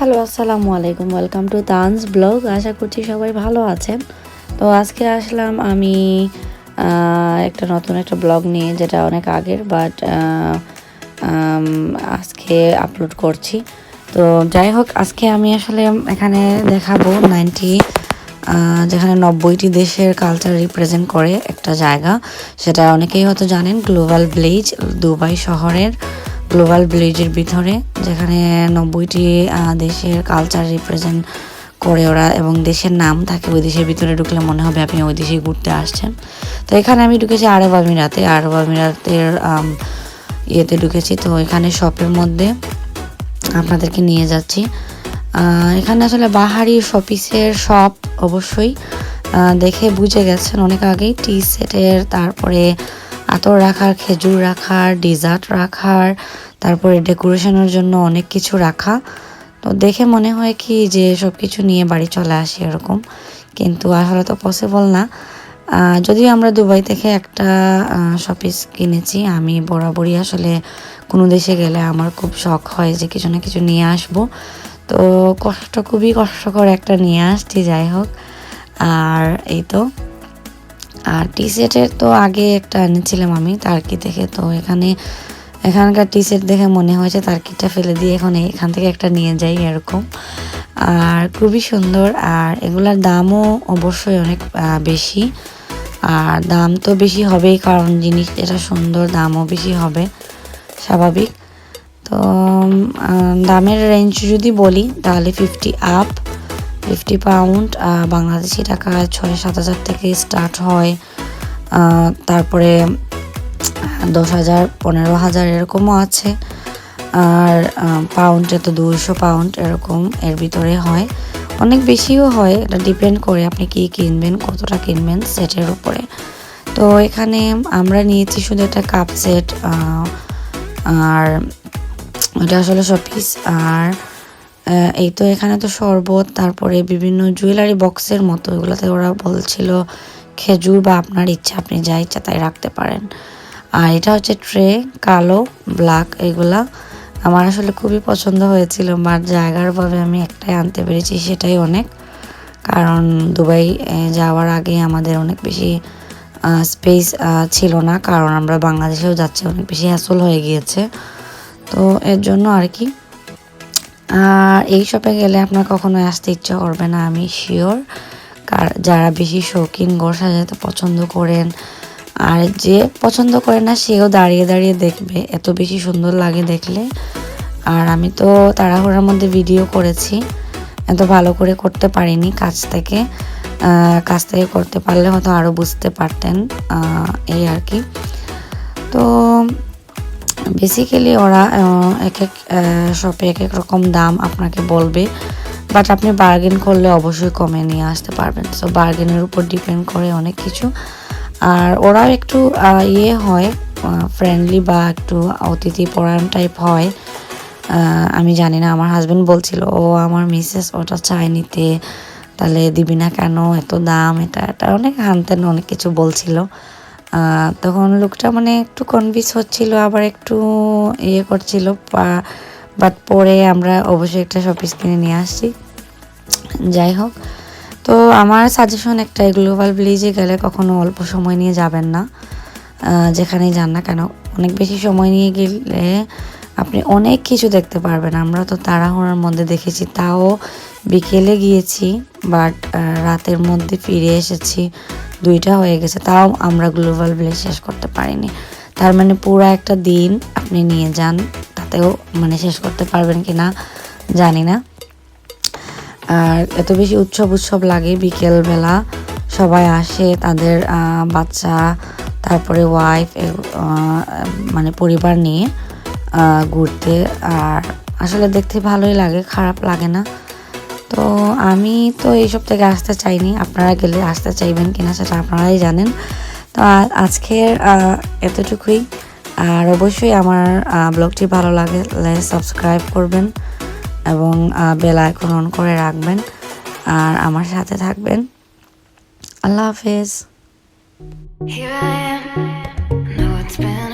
Hello, আসসালামু আলাইকুম। Welcome to তানস ব্লগ। আশা করছি সবাই ভালো আছেন। তো আজকে আসলাম আমি একটা নতুন একটা ব্লগ নিয়ে, যেটা অনেক আগের, বাট আজকে আপলোড করছি। তো যাই হোক, আজকে আমি আসলে এখানে দেখাবো যেখানে 90টি দেশের কালচার রিপ্রেজেন্ট করে একটা জায়গা। সেটা অনেকেই হয়তো জানেন, গ্লোবাল ভিলেজ, দুবাই শহরের গ্লোবাল ভিলেজের ভিতরে, যেখানে 90টি দেশের কালচার রিপ্রেজেন্ট করে ওরা, এবং দেশের নাম থাকে। ওই দেশের ভিতরে ঢুকলে মনে হবে আপনি ওই দেশে ঘুরতে আসছেন। তো এখানে আমি ঢুকেছি আরব আমিরাতের ইয়েতে ঢুকেছি। তো এখানে শপের মধ্যে আপনাদেরকে নিয়ে যাচ্ছি। এখানে আসলে বাহারি শপিসের শপ, অবশ্যই দেখে বুঝে গেছেন অনেক আগেই। টি সেটের, তারপরে আতর রাখার, খেজুর রাখার, ডিজার্ট রাখার, তারপরে ডেকোরেশনের জন্য অনেক কিছু রাখা। তো দেখে মনে হয় কি যে সব কিছু নিয়ে বাড়ি চলে আসি এরকম, কিন্তু আসলে তো পসিবল না। যদিও আমরা দুবাই থেকে একটা শপিস কিনেছি। আমি বরাবরই আসলে কোনো দেশে গেলে আমার খুব শখ হয় যে কিছু না কিছু নিয়ে আসবো। তো খুবই কষ্টকর একটা নিয়ে আসছি, যাই হোক। আর এই তো, আর টি সেটের তো আগে একটা এনেছিলাম আমি তার্কি থেকে। তো এখানকার টি সেট দেখে মনে হয়েছে তার্কিটা ফেলে দিয়ে এখন এখান থেকে একটা নিয়ে যাই এরকম। আর খুবই সুন্দর, আর এগুলার দামও অবশ্যই অনেক বেশি। আর দাম তো বেশি হবেই, কারণ জিনিস এটা সুন্দর, দামও বেশি হবে, স্বাভাবিক। তো দামের রেঞ্জ যদি বলি তাহলে 50 পাউন্ড, বাংলাদেশি টাকা 6-7 হাজার থেকে স্টার্ট হয়। তারপরে 10,000, 15,000 এরকমও আছে। আর পাউন্ডে তো 200 পাউন্ড এরকম এর ভিতরে হয়, অনেক বেশিও হয়। এটা ডিপেন্ড করে আপনি কি কিনবেন, কতটা কিনবেন সেটের উপরে। তো এখানে আমরা নিয়েছি শুধু একটা কাপ সেট, আর এটা আসলে শপিস। আর এই তো এখানে তো শরবত, তারপরে বিভিন্ন জুয়েলারি বক্সের মতো, এগুলোতে ওরা বলছিল খেজুর বা আপনার ইচ্ছা, আপনি যা ইচ্ছা তাই রাখতে পারেন। আর এটা হচ্ছে ট্রে, কালো, ব্ল্যাক, এগুলা আমার আসলে খুবই পছন্দ হয়েছিল, বাট জায়গার ভাবে আমি একটাই আনতে পেরেছি, সেটাই অনেক। কারণ দুবাই যাওয়ার আগে আমাদের অনেক বেশি স্পেস ছিল না, কারণ আমরা বাংলাদেশেও যাচ্ছি, অনেক বেশি হ্যাসল হয়ে গিয়েছে। তো এর জন্য আর কি। আর এই শপে গেলে আপনার কখনোই আসতে ইচ্ছা করবে না, আমি শিওর। যারা বেশি শৌখিন ঘর সাজাতে পছন্দ করেন, আর যে পছন্দ করে না সেও দাঁড়িয়ে দাঁড়িয়ে দেখবে, এত বেশি সুন্দর লাগে দেখলে। আর আমি তো তাড়াহুড়ার মধ্যে ভিডিও করেছি, এত ভালো করে করতে পারিনি। কাছ থেকে করতে পারলে হয়তো আরও বুঝতে পারতেন, এই আর কি। তো বেসিক্যালি ওরা এক এক শপে এক এক রকম দাম আপনাকে বলবে, বাট আপনি বার্গেন করলে অবশ্যই কমে নিয়ে আসতে পারবেন। সো বার্গেনের উপর ডিপেন্ড করে অনেক কিছু। আর ওরাও একটু হয়, ফ্রেন্ডলি বা একটু অতিথি পরায়ণ টাইপ হয়। আমি জানি না, আমার হাজব্যান্ড বলছিল ও আমার মিসেস ওটা চায় নিতে, তাহলে দিবি না কেন, এত দাম, এটা অনেক হানতেন, অনেক কিছু বলছিল। তখন লোকটা মানে একটু কনভিন্স হচ্ছিল, আবার একটু করছিল, বাট পরে আমরা অবশ্যই একটা শপিস কিনে নিয়ে আসছি। যাই হোক, তো আমার সাজেশন একটাই, গ্লোবাল ভিলেজে গেলে কখনো অল্প সময় নিয়ে যাবেন না। যেখানেই যান না কেন, অনেক বেশি সময় নিয়ে গেলে আপনি অনেক কিছু দেখতে পারবেন। আমরা তো তাড়াহুড়ার মধ্যে দেখেছি, তাও বিকেলে গিয়েছি, বাট রাতের মধ্যে ফিরে এসেছি, 2টা হয়ে গেছে, তাও আমরা গ্লোবাল ভিলেজ শেষ করতে পারিনি। তার মানে পুরো একটা দিন আপনি নিয়ে যান, তাতেও মানে শেষ করতে পারবেন কি না জানি না। আর এত বেশি উৎসব লাগে, বিকেলবেলা সবাই আসে, তাদের বাচ্চা, তারপরে ওয়াইফ, মানে পরিবার নিয়ে ঘুরতে। আর আসলে দেখতে ভালোই লাগে, খারাপ লাগে না। তো আমি তো এইসব থেকে আসতে চাইনি, আপনারা গেলে আসতে চাইবেন কিনা সেটা আপনারাই জানেন। তো আজকের এতটুকুই। আর অবশ্যই আমার ব্লগটি ভালো লাগলে সাবস্ক্রাইব করবেন এবং বেল আইকন অন করে রাখবেন, আর আমার সাথে থাকবেন। আল্লাহ হাফেজ। Here I am, know it's been